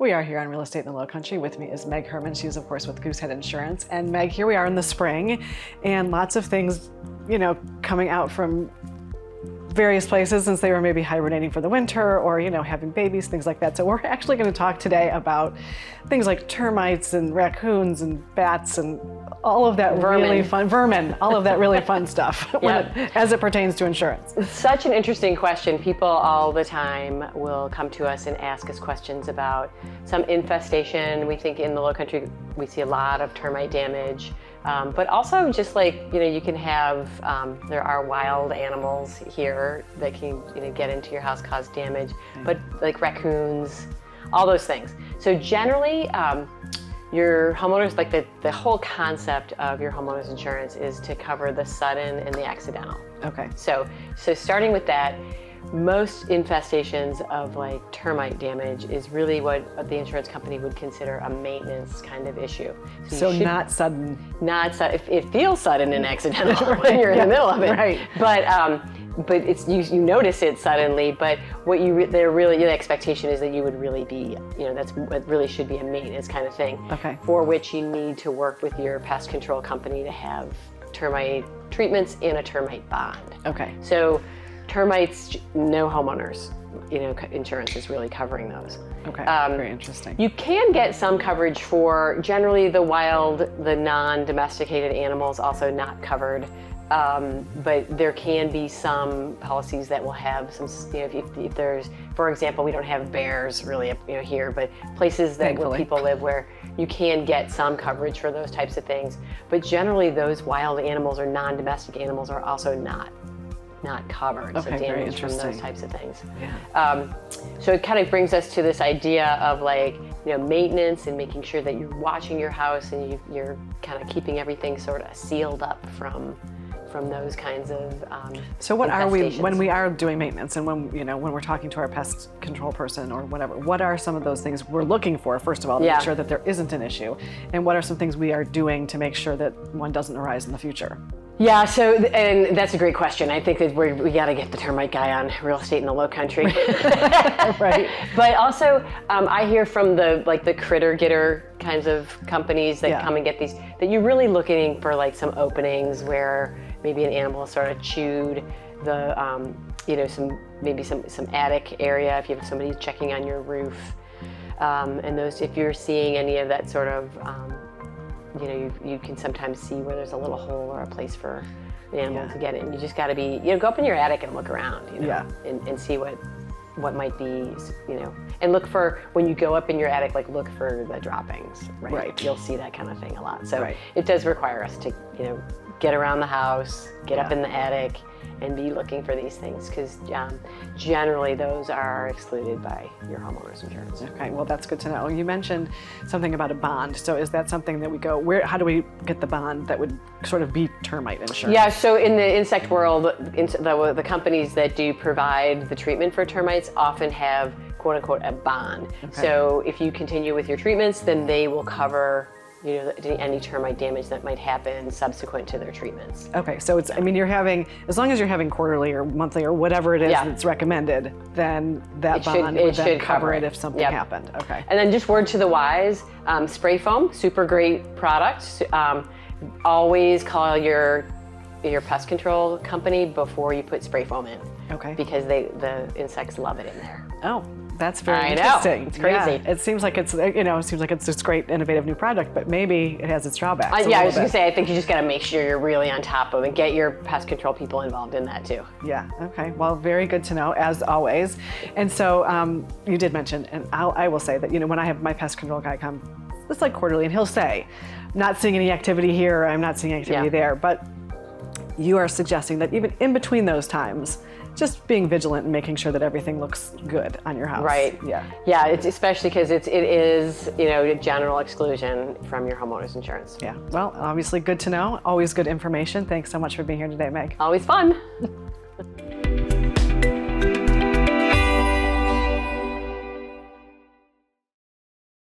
We are here on Real Estate in the Lowcountry. With me is Meg Herman. She's, of course, with Goosehead Insurance. And Meg, here we are in the spring, and lots of things, coming out from various places since they were maybe hibernating for the winter or, having babies, things like that. So we're actually going to talk today about things like termites and raccoons and bats and all of that really fun, vermin, all of that really fun stuff as it pertains to insurance. It's such an interesting question. People all the time will come to us and ask us questions about some infestation. We think in the Lowcountry we see a lot of termite damage, but also just like, you can have, there are wild animals here that can get into your house, cause damage, but like raccoons, all those things. So generally, your homeowners, like the whole concept of your homeowner's insurance is to cover the sudden and the accidental. Okay. So starting with that, most infestations of like termite damage is really what the insurance company would consider a maintenance kind of issue. So not sudden. Not sudden. It feels sudden and accidental when you're in the middle of it. Right. But it's you notice it suddenly. But what the expectation is that you would really be, that's what really should be a maintenance kind of thing. Okay. For which you need to work with your pest control company to have termite treatments and a termite bond. Okay. So termites, no homeowners, insurance is really covering those. Okay, very interesting. You can get some coverage for generally the wild, the non-domesticated animals, also not covered. But there can be some policies that will have some, if there's, for example, we don't have bears really here, but places that where people live where you can get some coverage for those types of things. But generally those wild animals or non-domestic animals are also not covered, okay, so damage from those types of things. Yeah. So it kind of brings us to this idea of like, maintenance and making sure that you're watching your house and you're kind of keeping everything sort of sealed up from those kinds of So what are we, when we are doing maintenance and when we're talking to our pest control person or whatever, what are some of those things we're looking for, first of all, to make sure that there isn't an issue? And what are some things we are doing to make sure that one doesn't arise in the future? Yeah, and that's a great question. I think that we got to get the termite guy on Real Estate in the Lowcountry. Right. But also, I hear from the critter getter kinds of companies that come and get these, that you're really looking for like some openings where maybe an animal sort of chewed the, some attic area if you have somebody checking on your roof. And those, if you're seeing any of that sort of, you can sometimes see where there's a little hole or a place for the animal to get in. You just got to be, go up in your attic and look around, and see what might be, and look for, when you go up in your attic, like look for the droppings, right? You'll see that kind of thing a lot. So it does require us to, get around the house, get up in the attic, and be looking for these things, because generally those are excluded by your homeowner's insurance. Okay, well that's good to know. You mentioned something about a bond. So is that something that we go, how do we get the bond that would sort of be termite insurance? Yeah, so in the insect world, the companies that do provide the treatment for termites often have quote unquote a bond. Okay. So if you continue with your treatments, then they will cover any termite damage that might happen subsequent to their treatments. Okay, so it's, you're having, as long as you're having quarterly or monthly or whatever it is that's recommended, then that bond would then cover it if something happened. Okay. And then just word to the wise, spray foam, super great product. Always call your pest control company before you put spray foam in. Okay. Because the insects love it in there. Oh. That's very interesting. Know. It's crazy. Yeah. It seems like it's this great innovative new product, but maybe it has its drawbacks. I was going to say, I think you just got to make sure you're really on top of it. Get your pest control people involved in that too. Yeah. Okay. Well, very good to know, as always. And so you did mention, and I will say that when I have my pest control guy come, it's like quarterly, and he'll say, "Not seeing any activity here. I'm not seeing activity there." But you are suggesting that even in between those times, just being vigilant and making sure that everything looks good on your house. Right. Yeah. Yeah. It's especially because it is a general exclusion from your homeowner's insurance. Yeah. Well, obviously good to know. Always good information. Thanks so much for being here today, Meg. Always fun.